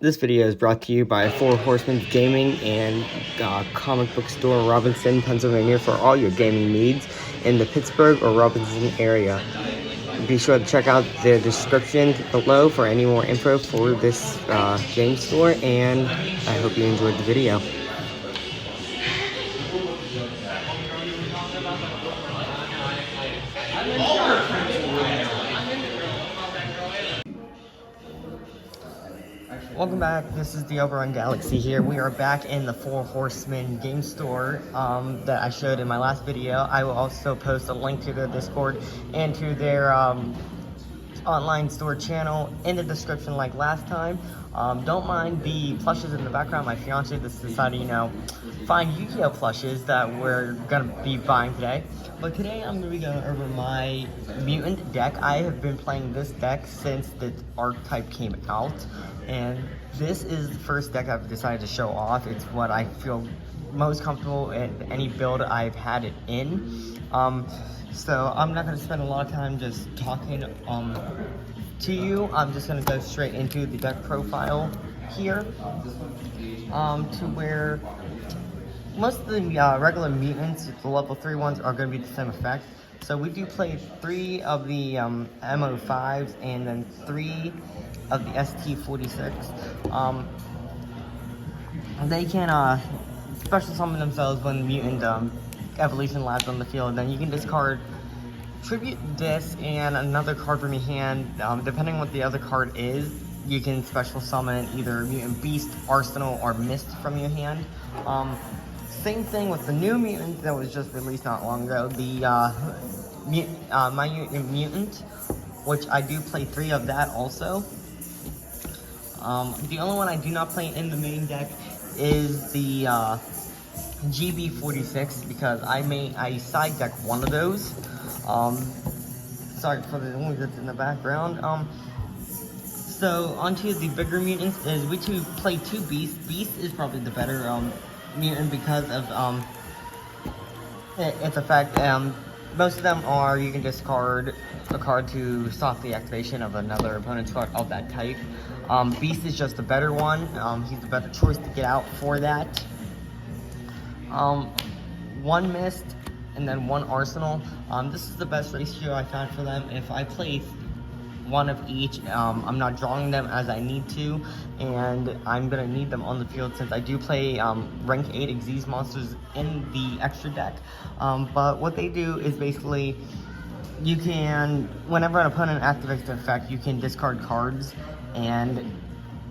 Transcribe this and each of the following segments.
This video is brought to you by Four Horsemen Gaming and comic book store Robinson, Pennsylvania for all your gaming needs in the Pittsburgh or Robinson area. Be sure to check out the description below for any more info for this game store, and I hope you enjoyed the video. Welcome back. This is the Overrun Galaxy here. We are back in the Four Horsemen game store that I showed in my last video. I will also post a link to their Discord and to their online store channel in the description like last time. Don't mind the plushes in the background. My fiance just decided, find Yu-Gi-Oh plushes that we're gonna be buying today. But today I'm gonna be going over my Mutant deck. I have been playing this deck since the archetype came out, and this is the first deck I've decided to show off. It's what I feel most comfortable in any build I've had it in. So I'm not going to spend a lot of time just talking to you. I'm just going to go straight into the deck profile here, to where most of the regular mutants, the level 3 ones, are going to be the same effect. So we do play 3 of the MO5s and then 3 of the ST46. They can special summon themselves when the mutant evolution lands on the field. Then you can discard Tribute this and another card from your hand. Depending on what the other card is, you can special summon either Mutant Beast, Arsenal, or Mist from your hand. Same thing with the new mutant that was just released not long ago, the Myutant Mutant, which I do play 3 of that also. The only one I do not play in the main deck is the GB46, because I side deck one of those. Sorry for the noise that's in the background. So onto the bigger mutants is we play 2 Beasts. Beast is probably the better mutant because of its effect. Most of them are you can discard a card to stop the activation of another opponent's card of that type. Beast is just the better one. He's the better choice to get out for that. 1 Mist and then 1 Arsenal. This is the best ratio I found for them. If I play 1 of each, I'm not drawing them as I need to, and I'm gonna need them on the field since I do play rank 8 Xyz monsters in the extra deck. But what they do is basically, you can, whenever an opponent activates the effect, you can discard cards and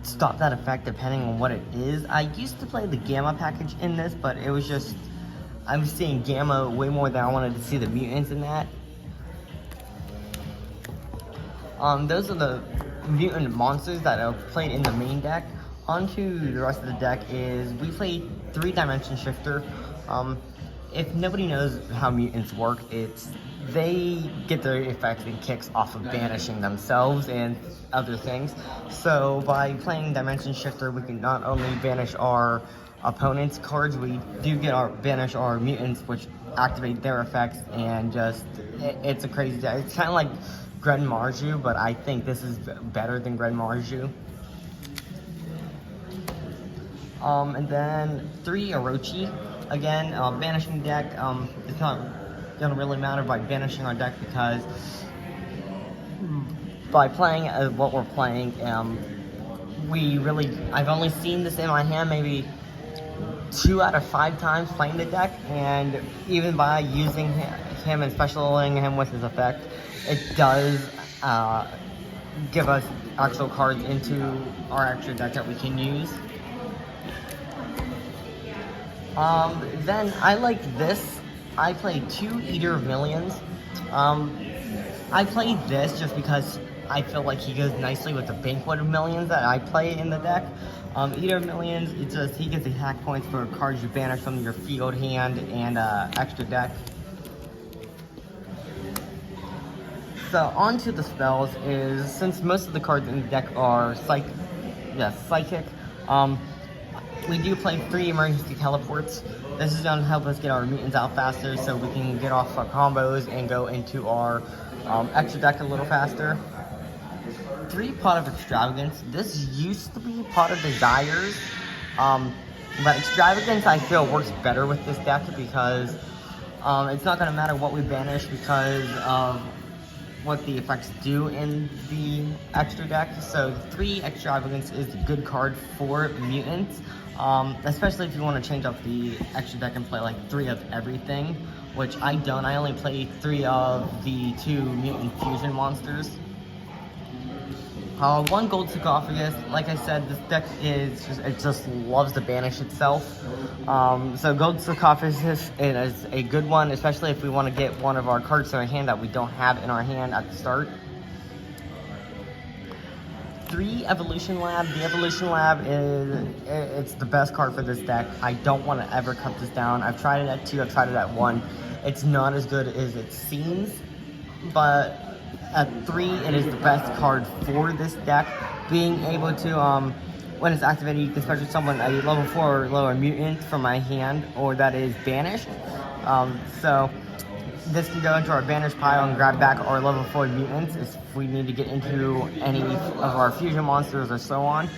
stop that effect depending on what it is. I used to play the Gamma package in this, but it was just, I'm seeing Gamma way more than I wanted to see the mutants in that. Those are the mutant monsters that are played in the main deck. Onto the rest of the deck is, we play 3 Dimension Shifter. If nobody knows how mutants work, they get their effects and kicks off of banishing themselves and other things. So by playing Dimension Shifter, we can not only banish our opponent's cards, we do banish our mutants, which activate their effects, and just, it's a crazy deck. It's kind of like Gren Marju, but I think this is better than Gren Marju. And then 3 Orochi. Again, banishing deck, it's not gonna really matter by banishing our deck, because by playing what we're playing, I've only seen this in my hand maybe 2 out of 5 times playing the deck, and even by using him and specialing him with his effect, it does give us actual cards into our extra deck that we can use. Then I like this. I played 2 Eater of Millions. I played this just because I feel like he goes nicely with the Banquet of Millions that I play in the deck. Eater of Millions, it's just, he gets attack points for cards you banish from your field, hand, and extra deck. So onto the spells is, since most of the cards in the deck are psychic, we do play 3 emergency teleports. This is going to help us get our mutants out faster so we can get off our combos and go into our extra deck a little faster. 3 Pot of Extravagance. This used to be Pot of Desires, but Extravagance I feel works better with this deck because it's not going to matter what we banish because of what the effects do in the extra deck. So 3 Extravagance is a good card for mutants, especially if you want to change up the extra deck and play like 3 of everything, which I don't. I only play 3 of the 2 mutant fusion monsters. 1 Gold Sarcophagus. Like I said, this deck just loves to banish itself. So Gold Sarcophagus is a good one, especially if we want to get one of our cards in our hand that we don't have in our hand at the start. 3 Evolution Lab. The Evolution Lab it's the best card for this deck. I don't want to ever cut this down. I've tried it at 2, I've tried it at 1. It's not as good as it seems, but at 3, it is the best card for this deck. Being able to, when it's activated, you can special summon a level 4 or lower mutant from my hand, or that is banished. So this can go into our banished pile and grab back our level 4 mutants if we need to get into any of our fusion monsters or so on.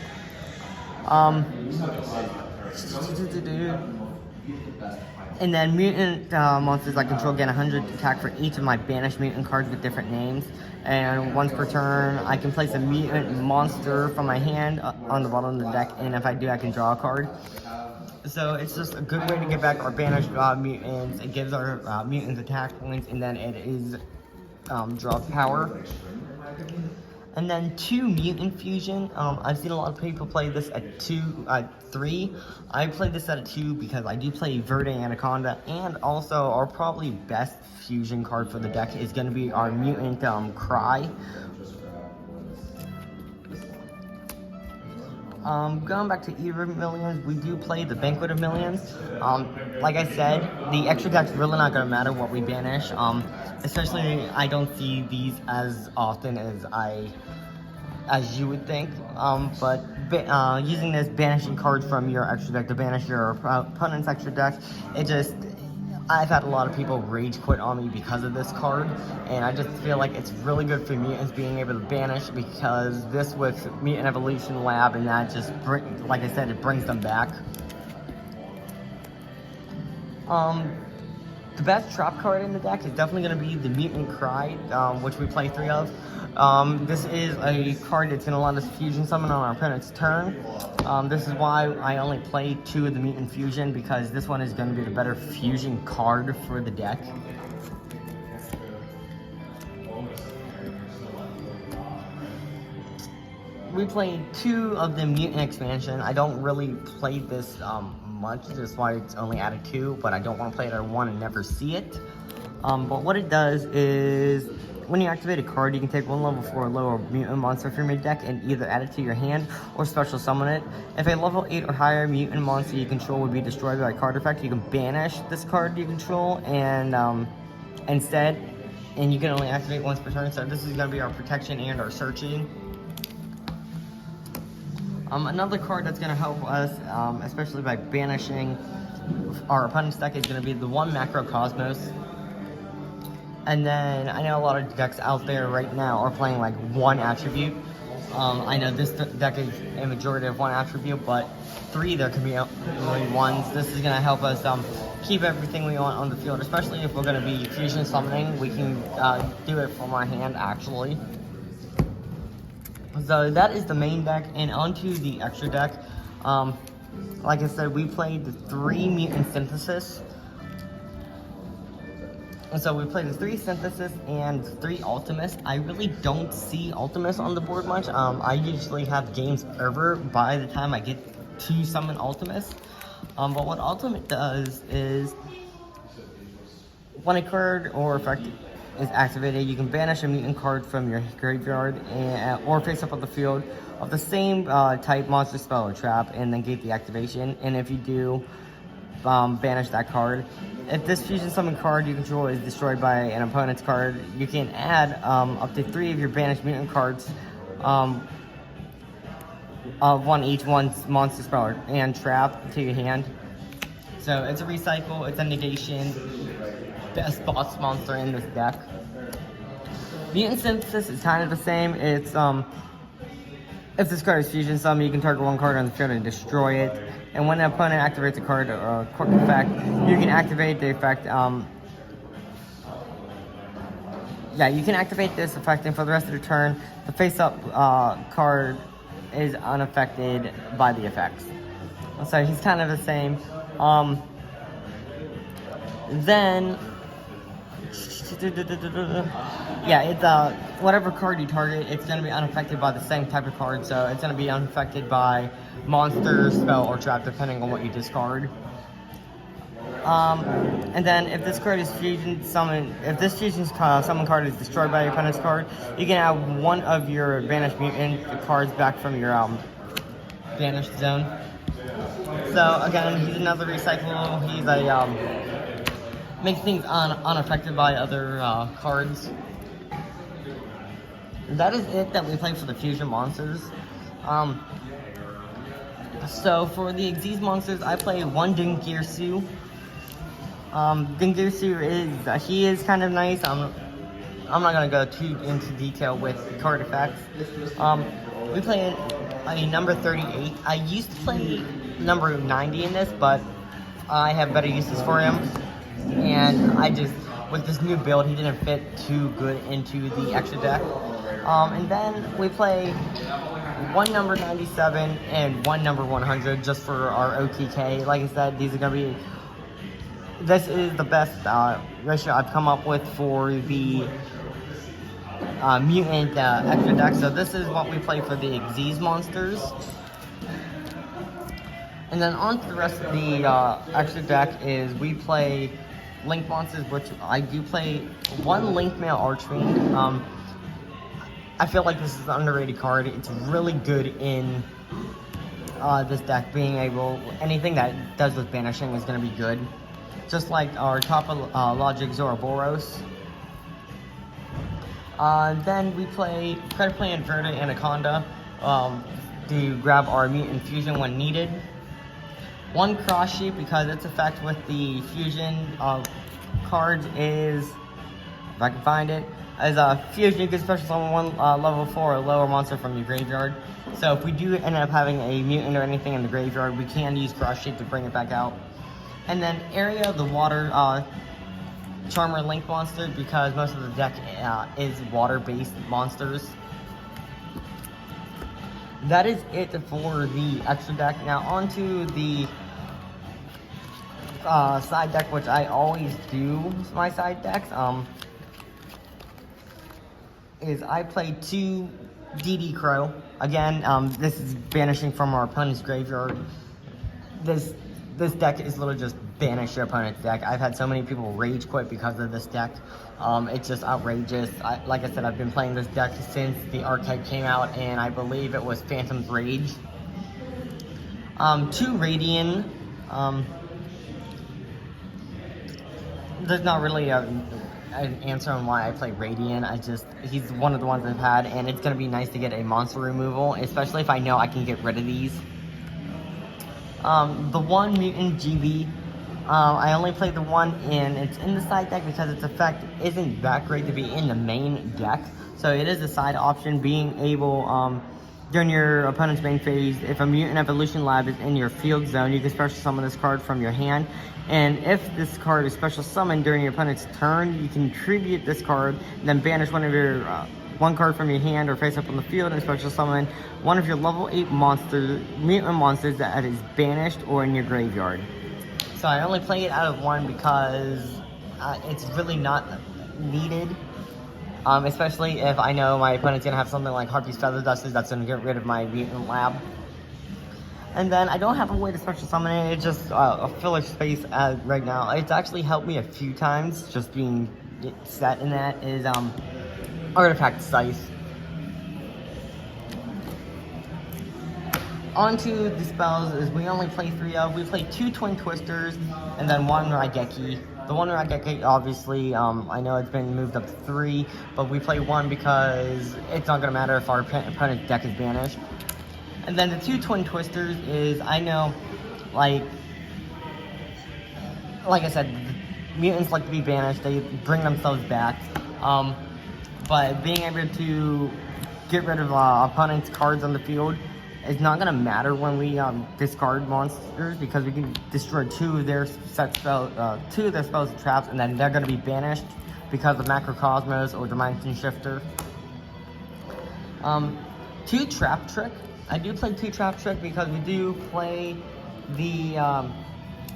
And then mutant monsters I control get 100 attack for each of my banished mutant cards with different names. And once per turn, I can place a mutant monster from my hand on the bottom of the deck, and if I do, I can draw a card. So it's just a good way to get back our banished mutants. It gives our mutants attack points, and then it is draw power. And then 2 Mutant Fusion. I've seen a lot of people play this at 3. I played this at a 2 because I do play Verde Anaconda, and also our probably best fusion card for the deck is going to be our Mutant Cry. Going back to Eve of Millions, we do play the Banquet of Millions. Like I said, the extra deck's really not going to matter what we banish. Especially, I don't see these as often as you would think. But using this banishing cards from your extra deck to banish your opponent's extra deck, I've had a lot of people rage quit on me because of this card, and I just feel like it's really good for mutants being able to banish, because this with Mutant Evolution Lab and that just, like I said, it brings them back. The best trap card in the deck is definitely going to be the Mutant Cry, which we play 3 of. This is a card that's going to let us fusion summon on our opponent's turn. This is why I only play 2 of the Mutant Fusion, because this one is going to be the better fusion card for the deck. We played 2 of the Mutant Expansion. I don't really play this much, that's why it's only added 2, but I don't want to play it at 1 and never see it. But what it does is, when you activate a card, you can take 1 level 4 or lower mutant monster from your deck and either add it to your hand or special summon it. If a level 8 or higher mutant monster you control would be destroyed by a card effect, you can banish this card you control and instead, and you can only activate once per turn. So this is going to be our protection and our searching. Another card that's going to help us, especially by banishing our opponent's deck, is going to be the 1 Macrocosmos. And then I know a lot of decks out there right now are playing like 1 attribute. I know this deck is a majority of 1 attribute, but 3 there can be only 1s. This is going to help us keep everything we want on the field, especially if we're going to be fusion summoning. We can do it from our hand actually. So that is the main deck, and onto the extra deck. Like I said, we played the 3 Mutant Synthesis. And so we played the 3 Synthesis and 3 Ultimus. I really don't see Ultimus on the board much. I usually have games over by the time I get to summon Ultimus. But what Ultimate does is, when a card or effect is activated, you can banish a mutant card from your graveyard or face up on the field of the same type monster, spell, or trap, and then gate the activation. And if you do, banish that card. If this fusion summon card you control is destroyed by an opponent's card, you can add up to 3 of your banished mutant cards, one each, monster, spell, and trap to your hand. So it's a recycle, it's a negation, best boss monster in this deck. Mutant Synthesis is kind of the same. It's If this card is Fusion Summon, you can target one card on the field and destroy it. And when an opponent activates a card or a quick effect, you can activate the effect. Yeah, you can activate this effect, and for the rest of the turn, the face-up card is unaffected by the effects. So he's kind of the same. Then, yeah, it's whatever card you target, it's going to be unaffected by the same type of card. So it's going to be unaffected by monster, spell, or trap, depending on what you discard. And then if this card is fusion summon, if this fusion summon card is destroyed by your opponent's card, you can add one of your banished mutant cards back from your banished zone. So again, he's another recyclable. He's a makes things unaffected by other cards. That is it that we play for the fusion monsters. So for the Xyz monsters, I play one Dingirsu. Dingirsu he is kind of nice. I'm not gonna go too into detail with card effects. We play a number 38. I used to play number 90 in this, but I have better uses for him. And I just, with this new build, he didn't fit too good into the extra deck. And then we play one number 97 and one number 100 just for our OTK. Like I said, these are gonna be. This is the best ratio I've come up with for the mutant extra deck. So this is what we play for the Xyz monsters. And then on to the rest of the extra deck is we play Link monsters, which I do play one Link Male Archfiend. I feel like this is an underrated card. It's really good in this deck. Being able, anything that does with banishing is going to be good. Just like our top Logic Zoroboros. Then we play Predatory Inverted Anaconda to grab our Mutant Fusion when needed. One Cross Sheep because its effect with the Fusion cards is, if I can find it, as a Fusion, you can special summon one level 4 or lower monster from your graveyard. So if we do end up having a mutant or anything in the graveyard, we can use Cross Sheep to bring it back out. And then Area, the water Charmer Link monster, because most of the deck is water-based monsters. That is it for the extra deck. Now onto the side deck, which I always do my side decks. Is I play two DD Crow. Again, this is banishing from our opponent's graveyard. This deck is literally just banish your opponent's deck. I've had so many people rage quit because of this deck. It's just outrageous. Like I said, I've been playing this deck since the archetype came out, and I believe it was Phantom's Rage. Two Radiant. There's not really an answer on why I play Radiant. He's one of the ones I've had, and it's going to be nice to get a monster removal, especially if I know I can get rid of these. The one Mutant GB, I only played the one in, it's in the side deck because its effect isn't that great to be in the main deck. So it is a side option, being able, during your opponent's main phase, if a Mutant Evolution Lab is in your field zone, you can special summon this card from your hand. And if this card is special summoned during your opponent's turn, you can tribute this card, then banish one of your one card from your hand or face up on the field and special summon one of your level 8 mutant monsters that is banished or in your graveyard. So I only play it out of one because it's really not needed. Especially if I know my opponent's going to have something like Harpy's Feather Dusters that's going to get rid of my mutant lab. And then I don't have a way to special summon it. It's just a filler space right now. It's actually helped me a few times, just being set in that, is Artifact Scythe. Onto the spells is we only play 3 of. We play 2 Twin Twisters and then 1 Raigeki. The 1 Raigeki, obviously, I know it's been moved up to 3, but we play 1 because it's not going to matter if our opponent's deck is banished. And then the 2 Twin Twisters is, I know, like I said, mutants like to be banished. They bring themselves back. But being able to get rid of opponent's cards on the field. It's not gonna matter when we discard monsters because we can destroy two of their spells and traps, and then they're gonna be banished because of Macrocosmos or Dimension Shifter. 2 Trap Trick. I do play 2 Trap Trick because we do play the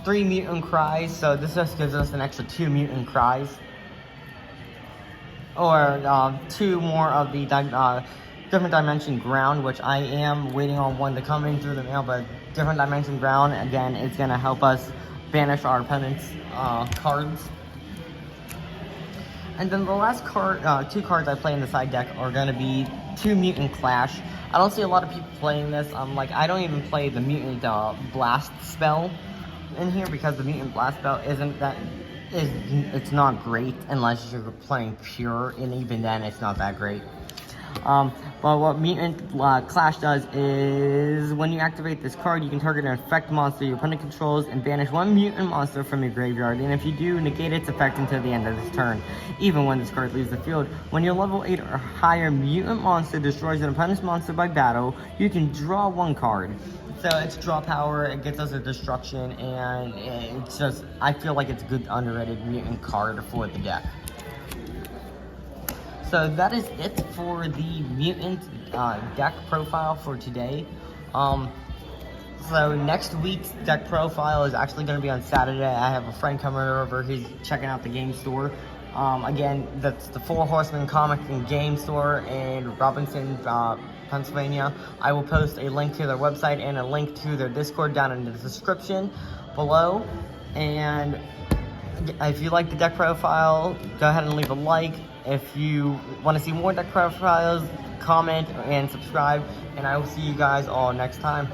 3 Mutant Cries, so this just gives us an extra 2 Mutant Cries. Or 2 more of the Different Dimension Ground, which I am waiting on one to come in through the mail, but Different Dimension Ground, again, is going to help us banish our opponent's cards. And then the last card, 2 cards I play in the side deck are going to be 2 Mutant Clash. I don't see a lot of people playing this. I don't even play the Mutant Blast spell in here because the Mutant Blast spell it's not great unless you're playing pure, and even then it's not that great. But what Mutant Clash does is when you activate this card, you can target an effect monster your opponent controls and banish 1 mutant monster from your graveyard, and if you do, negate its effect until the end of this turn, even when this card leaves the field. When your level 8 or higher mutant monster destroys an opponent's monster by battle, you can draw 1 card. So it's draw power, it gets us a destruction, and it's just, I feel like it's a good underrated mutant card for the deck. So that is it for the mutant deck profile for today. So next week's deck profile is actually going to be on Saturday. I have a friend coming over who's checking out the game store. Again, that's the 4 Horsemen comic and game store in Robinson, Pennsylvania. I will post a link to their website and a link to their Discord down in the description below. And if you like the deck profile, go ahead and leave a like. If you want to see more deck profiles, comment and subscribe, and I will see you guys all next time.